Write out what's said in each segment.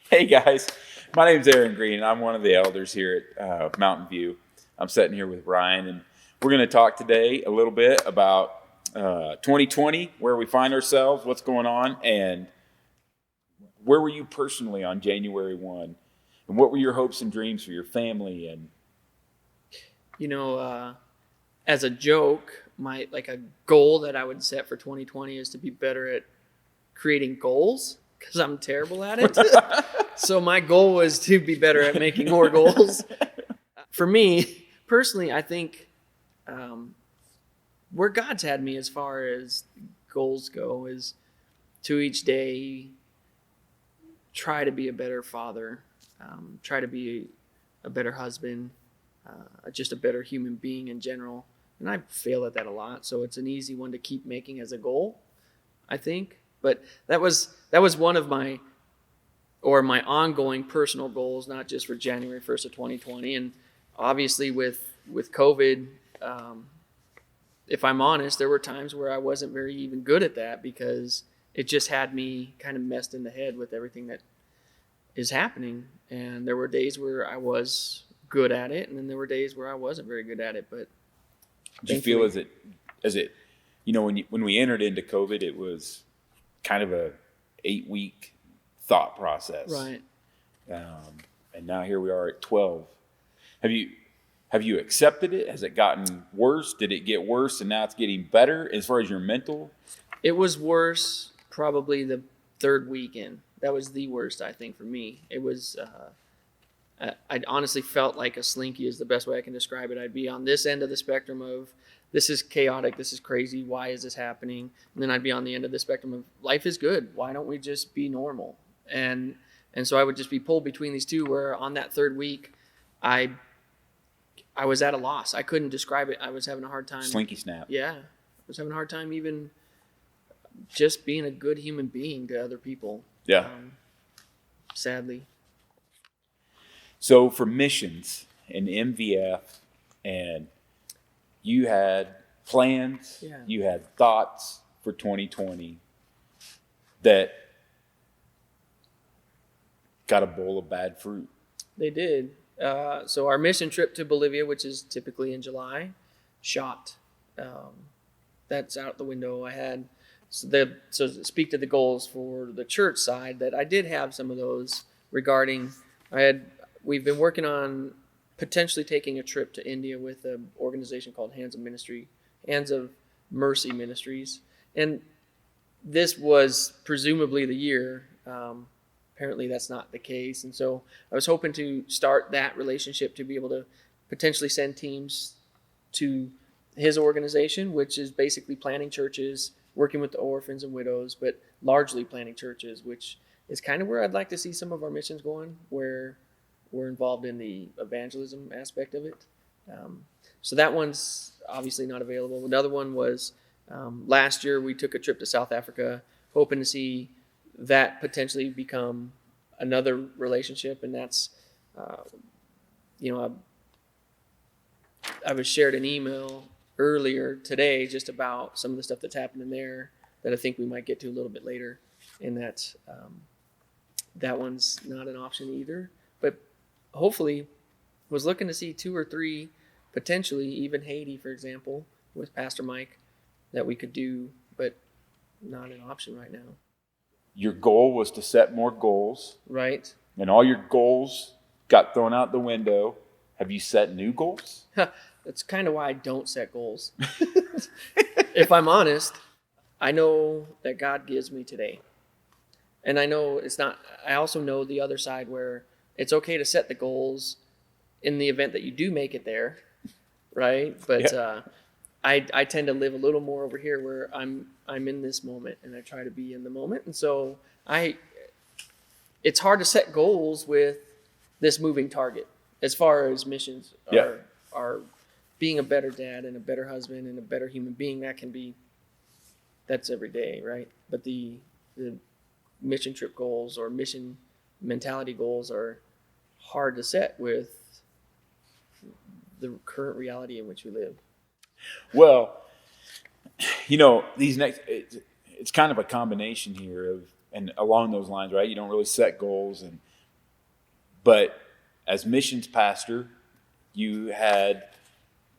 Hey guys, my name's Aaron Green, and I'm one of the elders here at Mountain View. I'm sitting here with Ryan, and we're going to talk today a little bit about 2020, where we find ourselves, what's going on, and where were you personally on January 1, and what were your hopes and dreams for your family? And As a joke, a goal that I would set for 2020 is to be better at creating goals because I'm terrible at it. So my goal was to be better at making more goals. For me personally, I think where God's had me as far as goals go is to each day try to be a better father, try to be a better husband, just a better human being in general. And I fail at that a lot, so it's an easy one to keep making as a goal, I think. But that was one of my ongoing personal goals, not just for January 1st of 2020. And obviously with COVID, if I'm honest, there were times where I wasn't very even good at that because it just had me kind of messed in the head with everything that is happening. And there were days where I was good at it, and then there were days where I wasn't very good at it. But did you feel as it when we entered into COVID, it was kind of a 8-week thought process, right? And now here we are at 12. Have you accepted it? Has it gotten worse? Did it get worse and now it's getting better as far as your mental? It was worse probably the third weekend. That was the worst, I think, for me. It was. I honestly felt like a slinky is the best way I can describe it. I'd be on this end of the spectrum of this is chaotic, this is crazy, why is this happening? And then I'd be on the end of the spectrum of life is good, why don't we just be normal? And so I would just be pulled between these two, where on that third week, I was at a loss. I couldn't describe it. I was having a hard time. Slinky snap. Yeah. I was having a hard time even just being a good human being to other people. Yeah. Sadly. So for missions and MVF, and you had plans, you had thoughts for 2020 that got a bowl of bad fruit. They did. So our mission trip to Bolivia, which is typically in July, shot. That's out the window. I had so to speak to the goals for the church side, that I did have some of those regarding. We've been working on potentially taking a trip to India with an organization called Hands of Mercy Ministries. And this was presumably the year. Apparently that's not the case. And so I was hoping to start that relationship to be able to potentially send teams to his organization, which is basically planting churches, working with the orphans and widows, but largely planting churches, which is kind of where I'd like to see some of our missions going, where we're involved in the evangelism aspect of it. So that one's obviously not available. Another one was last year we took a trip to South Africa, hoping to see that potentially become another relationship. And that's, I was shared an email earlier today just about some of the stuff that's happening there that I think we might get to a little bit later. And that one's not an option either. But hopefully was looking to see 2 or 3, potentially even Haiti, for example, with Pastor Mike, that we could do, but not an option right now. Your goal was to set more goals. Right. And all your goals got thrown out the window. Have you set new goals? That's kind of why I don't set goals. If I'm honest, I know that God gives me today. And I know I also know the other side where it's okay to set the goals in the event that you do make it there, right? But I tend to live a little more over here where I'm in this moment, and I try to be in the moment. And so it's hard to set goals with this moving target as far as missions are being a better dad and a better husband and a better human being. That's every day, right? But the mission trip goals or mission mentality goals are hard to set with the current reality in which we live. Well, it's kind of a combination here and along those lines, right? You don't really set goals, and But as missions pastor, there's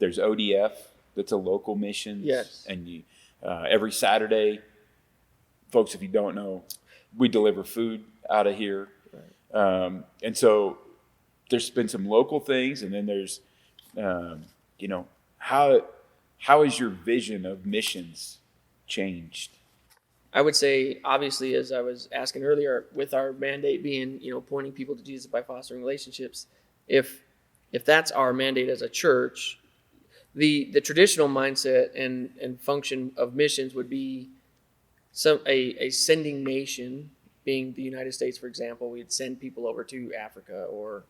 ODF, that's a local missions. Yes. And every Saturday, folks, if you don't know, we deliver food out of here. Right. And so there's been some local things, and then there's, how has your vision of missions changed? I would say, obviously, as I was asking earlier, with our mandate being, pointing people to Jesus by fostering relationships, if that's our mandate as a church, the traditional mindset and function of missions would be a sending nation, being the United States, for example. We'd send people over to Africa or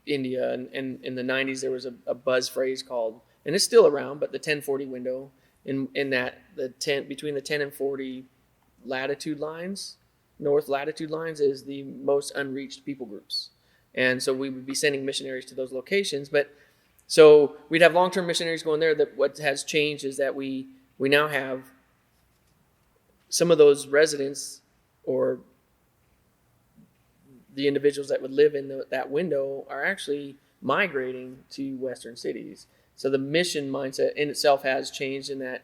India, and in the 90s there was a buzz phrase called, and it's still around, but the 1040 window. In that between the 10 and 40 latitude lines, north latitude lines, is the most unreached people groups. And so we would be sending missionaries to those locations. But so we'd have long-term missionaries going there. That what has changed is that we now have some of those residents, or the individuals that would live in that window, are actually migrating to Western cities. So the mission mindset in itself has changed in that,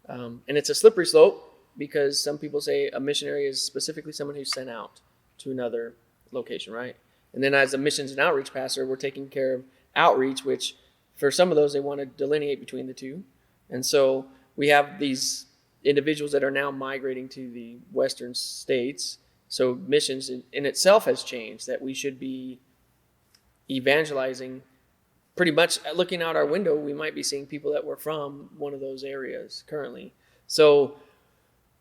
and it's a slippery slope, because some people say a missionary is specifically someone who's sent out to another location, right? And then as a missions and outreach pastor, we're taking care of outreach, which for some of those, they want to delineate between the two. And so we have these individuals that are now migrating to the Western states. So missions in itself has changed, that we should be evangelizing. Pretty much looking out our window, we might be seeing people that were from one of those areas currently. So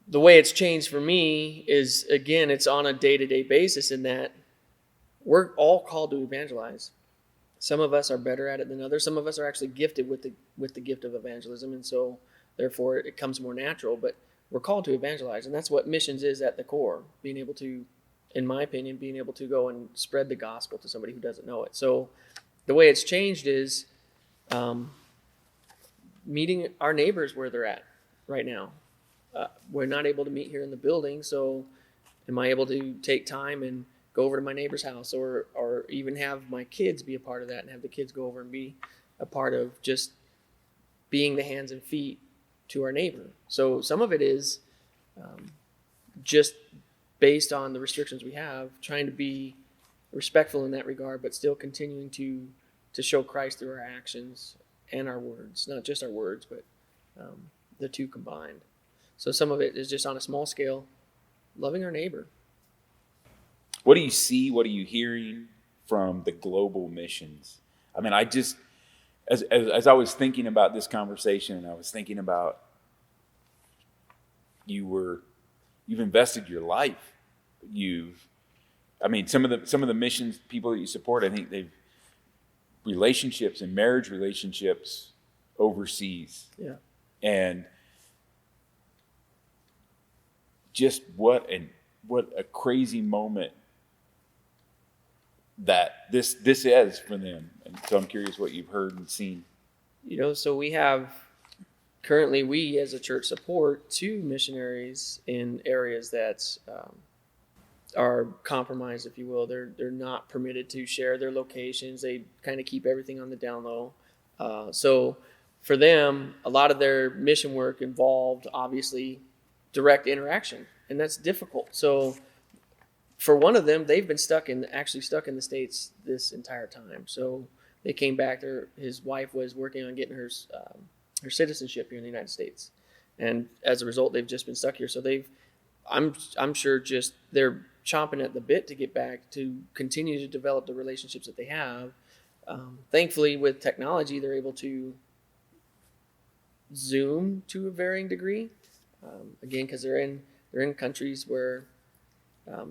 the way it's changed for me is, again, it's on a day-to-day basis, in that we're all called to evangelize. Some of us are better at it than others. Some of us are actually gifted with the gift of evangelism, and so therefore it comes more natural. But we're called to evangelize, and that's what missions is at the core. Being able to, in my opinion, go and spread the gospel to somebody who doesn't know it. So the way it's changed is meeting our neighbors where they're at right now. We're not able to meet here in the building, so am I able to take time and go over to my neighbor's house, or even have my kids be a part of that, and have the kids go over and be a part of just being the hands and feet to our neighbor. So some of it is just based on the restrictions we have, trying to be respectful in that regard, but still continuing to show Christ through our actions and our words, not just our words, but the two combined. So some of it is just on a small scale, loving our neighbor. What do you see? What are you hearing from the global missions? I mean, I just, as I was thinking about this conversation, and I was thinking about you've invested your life. Some of the missions people that you support, I think they've relationships and marriage relationships overseas. Yeah. And just what a crazy moment that this is for them. And so I'm curious what you've heard and seen. So we as a church support 2 missionaries in areas that are compromised, if you will. They're not permitted to share their locations. They kind of keep everything on the down low. So for them, a lot of their mission work involved, obviously, direct interaction, and that's difficult. So for one of them, they've been stuck in the States this entire time. So they came back. His wife was working on getting her citizenship here in the United States, and as a result, they've just been stuck here. So I'm sure just they're chomping at the bit to get back, to continue to develop the relationships that they have. Thankfully, with technology, they're able to Zoom to a varying degree. Again, because they're in countries where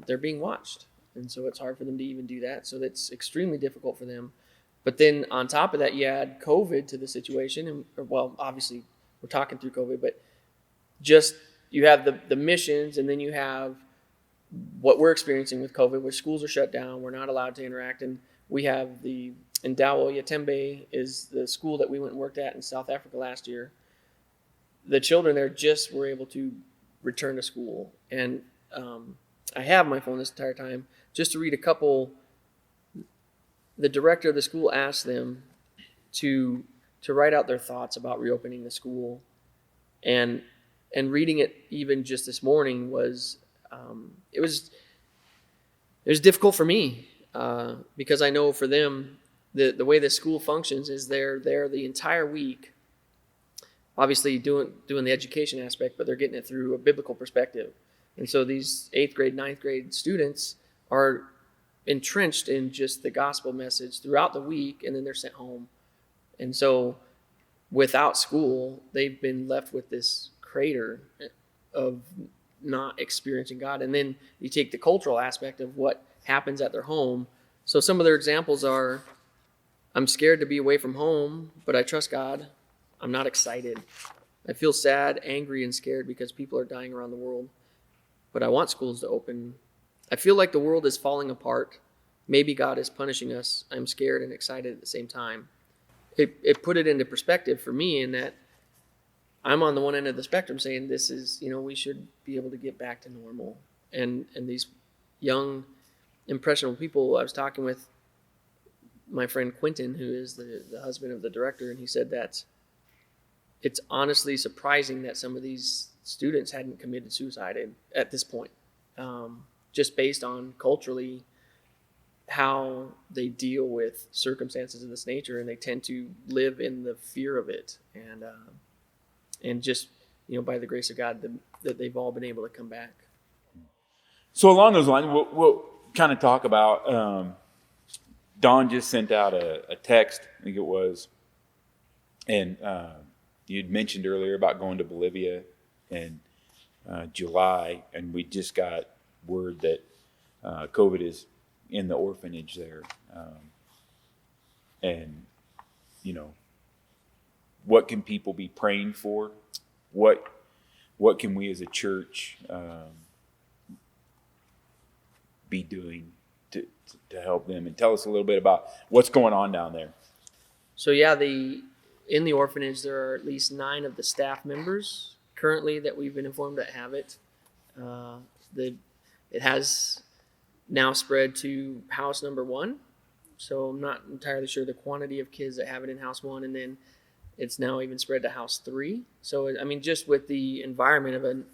they're being watched, and so it's hard for them to even do that. So that's extremely difficult for them. But then on top of that, you add COVID to the situation, and obviously we're talking through COVID, but just you have the missions, and then you have what we're experiencing with COVID, where schools are shut down, we're not allowed to interact, and we have in Dwyer, I70 is the school that we went and worked at in South Africa last year. The children there just were able to return to school, and I have my phone this entire time just to read a couple the director of the school asked them to write out their thoughts about reopening the school, and reading it even just this morning was it was difficult for me because I know for them the way the school functions is they're there the entire week, obviously doing the education aspect, but they're getting it through a biblical perspective. And so these 8th grade, 9th grade students are entrenched in just the gospel message throughout the week, and then they're sent home. And so without school, they've been left with this crater of not experiencing God. And then you take the cultural aspect of what happens at their home. So some of their examples are, I'm scared to be away from home, but I trust God. I'm not excited. I feel sad, angry, and scared because people are dying around the world, but I want schools to open. I feel like the world is falling apart. Maybe God is punishing us. I'm scared and excited at the same time. It put it into perspective for me in that I'm on the one end of the spectrum saying this is, we should be able to get back to normal. And these young, impressionable people, I was talking with my friend Quentin, who is the husband of the director, and he said that it's honestly surprising that some of these students hadn't committed suicide at this point, just based on culturally how they deal with circumstances of this nature, and they tend to live in the fear of it, and just by the grace of God that they've all been able to come back. So along those lines, we'll kind of talk about. Don just sent out a text, I think it was, and you'd mentioned earlier about going to Bolivia in July, and we just got word that COVID is in the orphanage there. And, what can people be praying for? What can we as a church be doing to help them? And tell us a little bit about what's going on down there. So yeah, in the orphanage, there are at least 9 of the staff members currently that we've been informed that have it. It has now spread to house number 1. So I'm not entirely sure the quantity of kids that have it in house 1, and then it's now even spread to house 3. So just with the environment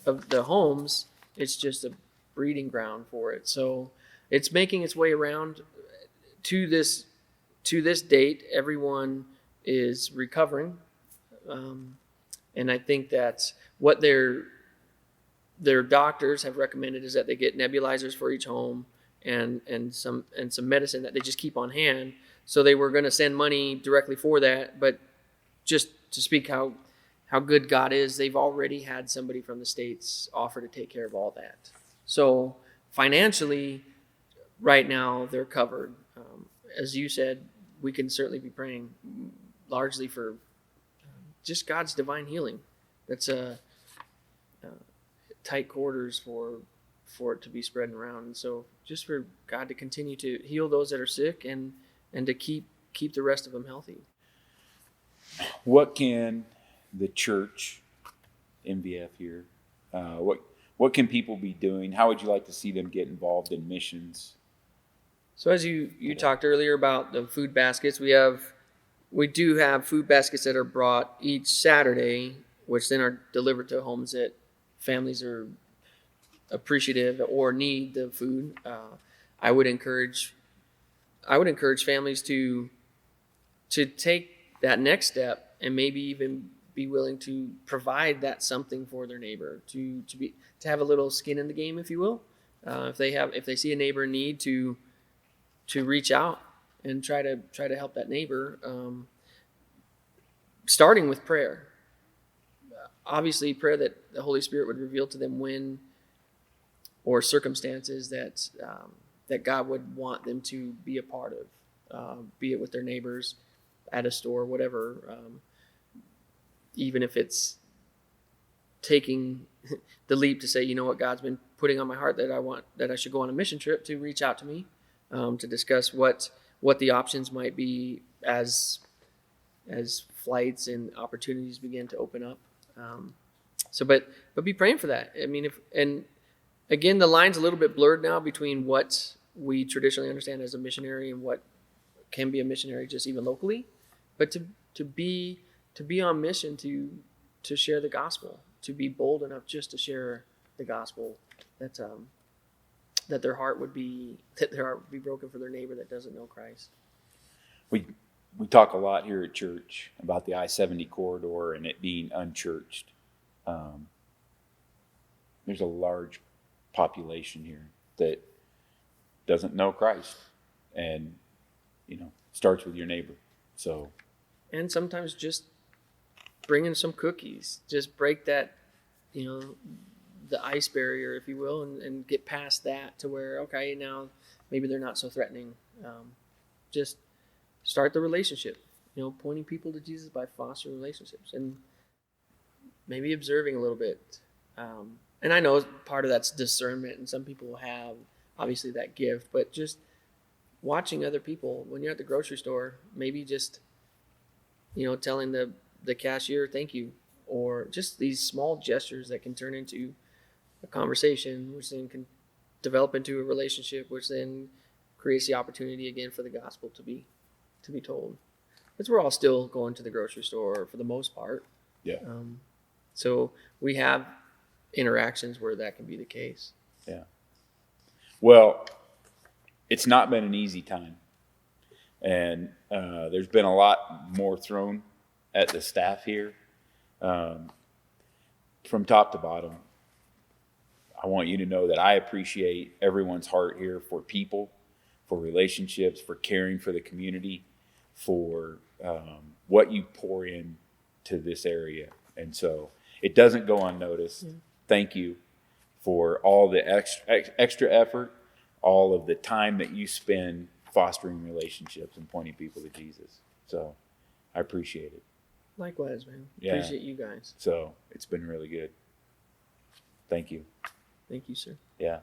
of the homes, it's just a breeding ground for it. So it's making its way around to this date. Everyone is recovering, and I think that what their doctors have recommended is that they get nebulizers for each home and some medicine that they just keep on hand. So they were going to send money directly for that, but just to speak how good God is, they've already had somebody from the States offer to take care of all that. So financially, right now they're covered. As you said, we can certainly be praying largely for just God's divine healing. That's tight quarters for it to be spreading around. And so just for God to continue to heal those that are sick and to keep the rest of them healthy. What can the church, MVF here, what can people be doing? How would you like to see them get involved in missions? So as you talked earlier about the food baskets, we do have food baskets that are brought each Saturday, which then are delivered to homes that families are appreciative or need the food. I would encourage families to take that next step and maybe even be willing to provide that something for their neighbor, to have a little skin in the game, if you will. If they see a neighbor in need, to reach out and try to help that neighbor, starting with prayer. Obviously, prayer that the Holy Spirit would reveal to them when, or circumstances that God would want them to be a part of, be it with their neighbors, at a store, whatever. Even if it's taking the leap to say, you know what, God's been putting on my heart that I should go on a mission trip, to reach out to me, to discuss what the options might be as flights and opportunities begin to open up. But be praying for that. And again, the line's a little bit blurred now between what we traditionally understand as a missionary and what can be a missionary just even locally, but to be on mission to share the gospel, to be bold enough just to share the gospel, that their heart would be broken for their neighbor that doesn't know Christ. We talk a lot here at church about the I70 corridor and it being unchurched. There's a large population here that doesn't know Christ, and starts with your neighbor. So, and sometimes just bringing some cookies, just break that, the ice barrier, if you will, and get past that to where, okay, now maybe they're not so threatening. Just start the relationship, pointing people to Jesus by fostering relationships and maybe observing a little bit. And I know part of that's discernment, and some people have obviously that gift, but just watching other people when you're at the grocery store, maybe just, telling the cashier thank you, or just these small gestures that can turn into a conversation, which then can develop into a relationship, which then creates the opportunity again for the gospel to be told. Because we're all still going to the grocery store for the most part. yeah. So we have interactions where that can be the case. Yeah. Well, it's not been an easy time. And there's been a lot more thrown at the staff here. From top to bottom, I want you to know that I appreciate everyone's heart here for people, for relationships, for caring for the community, for what you pour in to this area. And so it doesn't go unnoticed. Thank you for all the extra effort, all of the time that you spend fostering relationships and pointing people to Jesus. So I appreciate it. Likewise, man. Yeah. Appreciate you guys. So it's been really good. Thank you. Thank you, sir. Yeah.